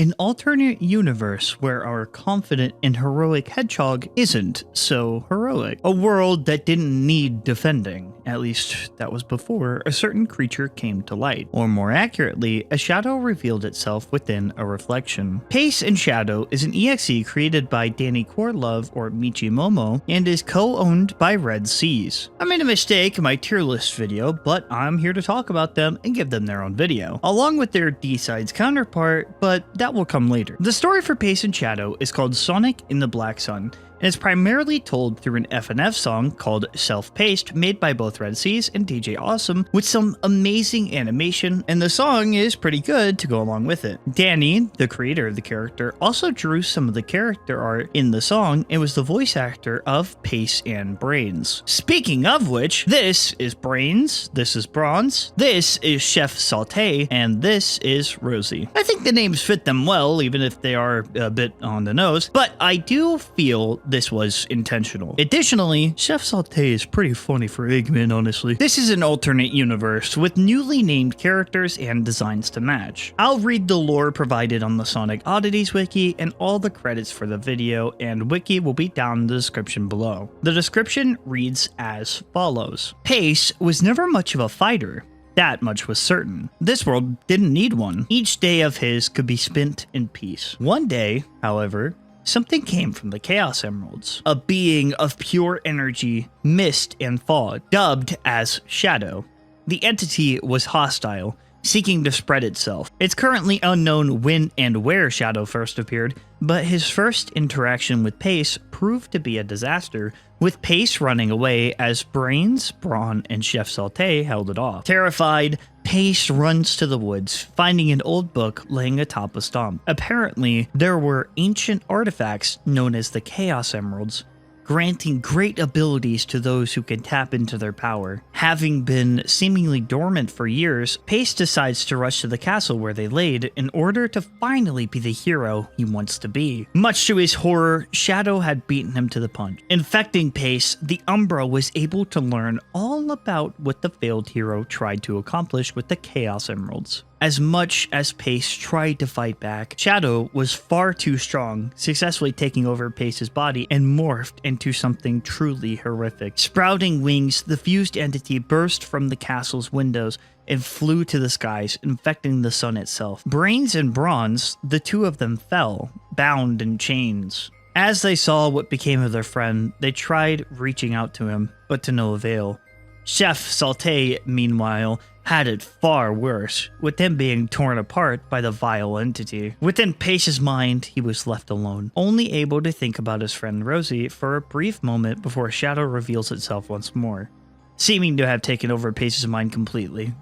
An alternate universe where our confident and heroic hedgehog isn't so heroic. A world that didn't need defending. At least that was before a certain creature came to light. Or more accurately, a shadow revealed itself within a reflection. Pace and Shadow is an EXE created by Danny Korlov or michimoomo and is co-owned by Red Seas. I made a mistake in my tier list video, but I'm here to talk about them and give them their own video, along with their D-sides counterpart, but that will come later. The story for Pace and Shadow is called Sonic in the Black Sun, and it's primarily told through an FNF song called Self-Paced, made by both Red Seas and DJ Awesome, with some amazing animation, and the song is pretty good to go along with it. Danny, the creator of the character, also drew some of the character art in the song and was the voice actor of Pace and Brains. Speaking of which, this is Brains, this is Brawn, this is Chef Sauté, and this is Rosy. I think the names fit them well, even if they are a bit on the nose, but I do feel this was intentional. Additionally, Chef Sauté is pretty funny for Eggman, honestly. This is an alternate universe with newly named characters and designs to match. I'll read the lore provided on the Sonic Oddities wiki, and all the credits for the video and wiki will be down in the description below. The description reads as follows. Pace was never much of a fighter. That much was certain. This world didn't need one. Each day of his could be spent in peace. One day, however, something came from the Chaos Emeralds. A being of pure energy, mist, and fog, dubbed as Shadow. The entity was hostile, seeking to spread itself. It's currently unknown when and where Shadow first appeared, but his first interaction with Pace proved to be a disaster, with Pace running away as Brains, Brawn, and Chef Sauté held it off. Terrified, Pace runs to the woods, finding an old book laying atop a stump. Apparently, there were ancient artifacts known as the Chaos Emeralds, granting great abilities to those who can tap into their power. Having been seemingly dormant for years, Pace decides to rush to the castle where they laid in order to finally be the hero he wants to be. Much to his horror, Shadow had beaten him to the punch. Infecting Pace, the Umbra was able to learn all about what the failed hero tried to accomplish with the Chaos Emeralds. As much as Pace tried to fight back, Shadow was far too strong, successfully taking over Pace's body and morphed into something truly horrific. Sprouting wings, the fused entity burst from the castle's windows and flew to the skies, infecting the sun itself. Brains and Bronze, the two of them fell, bound in chains. As they saw what became of their friend, they tried reaching out to him, but to no avail. Chef Sauté, meanwhile, had it far worse, with him being torn apart by the vile entity. Within Pace's mind, he was left alone, only able to think about his friend Rosy for a brief moment before Shadow reveals itself once more, seeming to have taken over Pace's mind completely.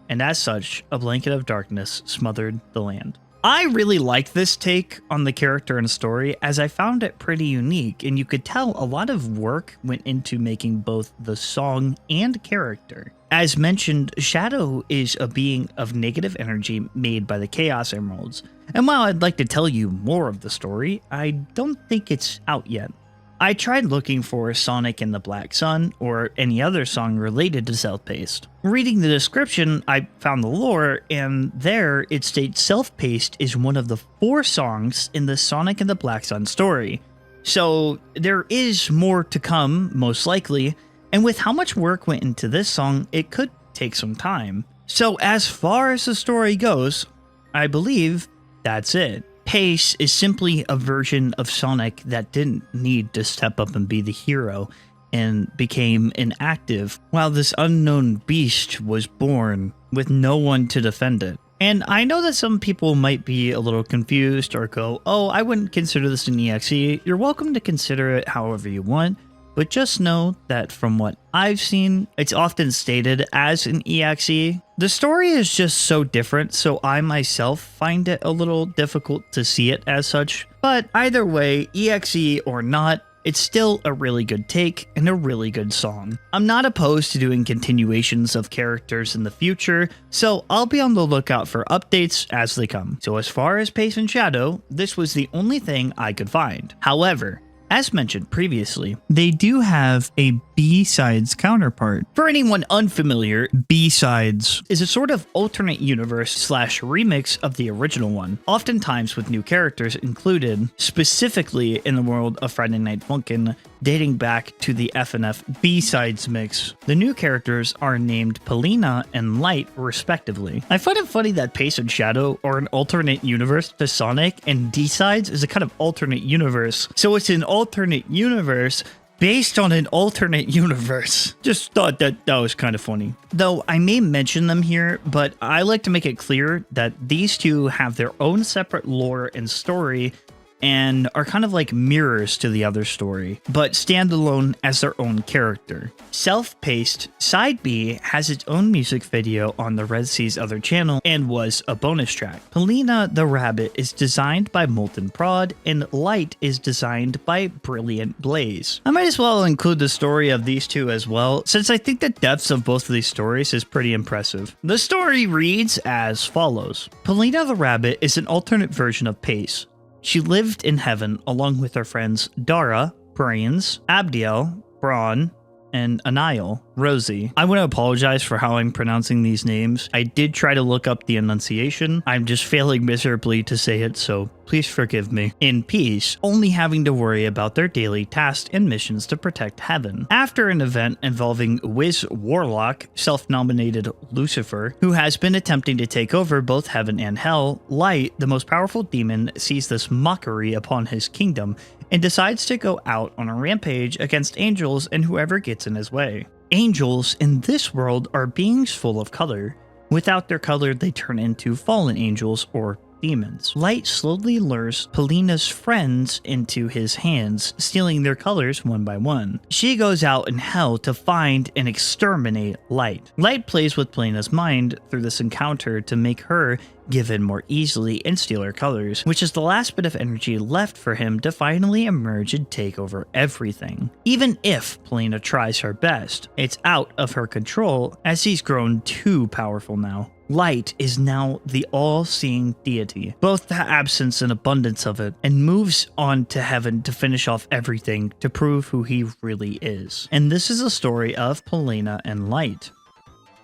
And as such, a blanket of darkness smothered the land. I really liked this take on the character and story, as I found it pretty unique, and you could tell a lot of work went into making both the song and character. As mentioned, Shadow is a being of negative energy made by the Chaos Emeralds, and while I'd like to tell you more of the story, I don't think it's out yet. I tried looking for Sonic in the Black Sun or any other song related to Self-Paced. Reading the description, I found the lore, and there it states Self-Paced is one of the 4 songs in the Sonic in the Black Sun story. So there is more to come, most likely, and with how much work went into this song, it could take some time. So as far as the story goes, I believe that's it. Pace is simply a version of Sonic that didn't need to step up and be the hero and became inactive, while this unknown beast was born with no one to defend it. And I know that some people might be a little confused or go, oh, I wouldn't consider this an EXE. You're welcome to consider it however you want, but just know that from what I've seen, it's often stated as an EXE. The story is just so different, so I myself find it a little difficult to see it as such. But either way, EXE or not, it's still a really good take and a really good song. I'm not opposed to doing continuations of characters in the future, so I'll be on the lookout for updates as they come. So as far as Pace and Shadow, this was the only thing I could find. However, as mentioned previously, they do have a B-Sides counterpart. For anyone unfamiliar, B-Sides is a sort of alternate universe slash remix of the original one, oftentimes with new characters included, specifically in the world of Friday Night Funkin', dating back to the FNF B-Sides mix. The new characters are named Pelina and Light, respectively. I find it funny that Pace and Shadow are an alternate universe to Sonic, and D-Sides is a kind of alternate universe. So it's an alternate universe based on an alternate universe. Just thought that was kind of funny. Though I may mention them here, but I like to make it clear that these two have their own separate lore and story and are kind of like mirrors to the other story, but stand alone as their own character. Self-paced, Side B has its own music video on the Red Sea's other channel and was a bonus track. Pelina the Rabbit is designed by Molten Prod, and Light is designed by Brilliant Blaze. I might as well include the story of these two as well, since I think the depths of both of these stories is pretty impressive. The story reads as follows. Pelina the Rabbit is an alternate version of Pace. She lived in heaven along with her friends Dara, Brains, Abdiel, Brawn, and Anil, Rosy. I want to apologize for how I'm pronouncing these names. I did try to look up the enunciation. I'm just failing miserably to say it, so please forgive me. In peace, only having to worry about their daily tasks and missions to protect heaven. After an event involving Wiz Warlock, self-nominated Lucifer, who has been attempting to take over both heaven and hell, Light, the most powerful demon, sees this mockery upon his kingdom and decides to go out on a rampage against angels and whoever gets in his way. Angels in this world are beings full of color. Without their color, they turn into fallen angels or demons. Light slowly lures Pelina's friends into his hands, stealing their colors one by one. She goes out in hell to find and exterminate Light. Light plays with Pelina's mind through this encounter to make her give in more easily and steal her colors, which is the last bit of energy left for him to finally emerge and take over everything. Even if Pelina tries her best, it's out of her control as he's grown too powerful now. Light is now the all-seeing deity, both the absence and abundance of it, and moves on to heaven to finish off everything to prove who he really is. And this is a story of Pelina and Light.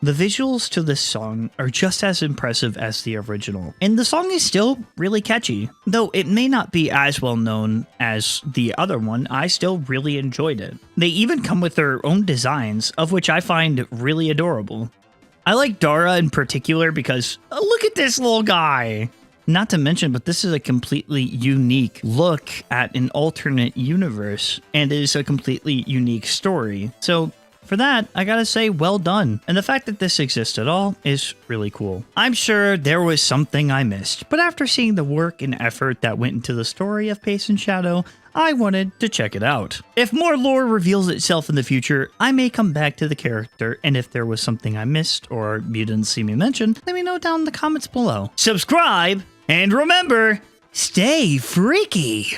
The visuals to this song are just as impressive as the original, and the song is still really catchy. Though it may not be as well known as the other one, I still really enjoyed it. They even come with their own designs, of which I find really adorable. I like Dara in particular because, look at this little guy! Not to mention, but this is a completely unique look at an alternate universe, and it is a completely unique story. So for that, I gotta say, well done. And the fact that this exists at all is really cool. I'm sure there was something I missed, but after seeing the work and effort that went into the story of Pace and Shadow, I wanted to check it out. If more lore reveals itself in the future, I may come back to the character, and if there was something I missed or you didn't see me mention, let me know down in the comments below. Subscribe, and remember, stay freaky!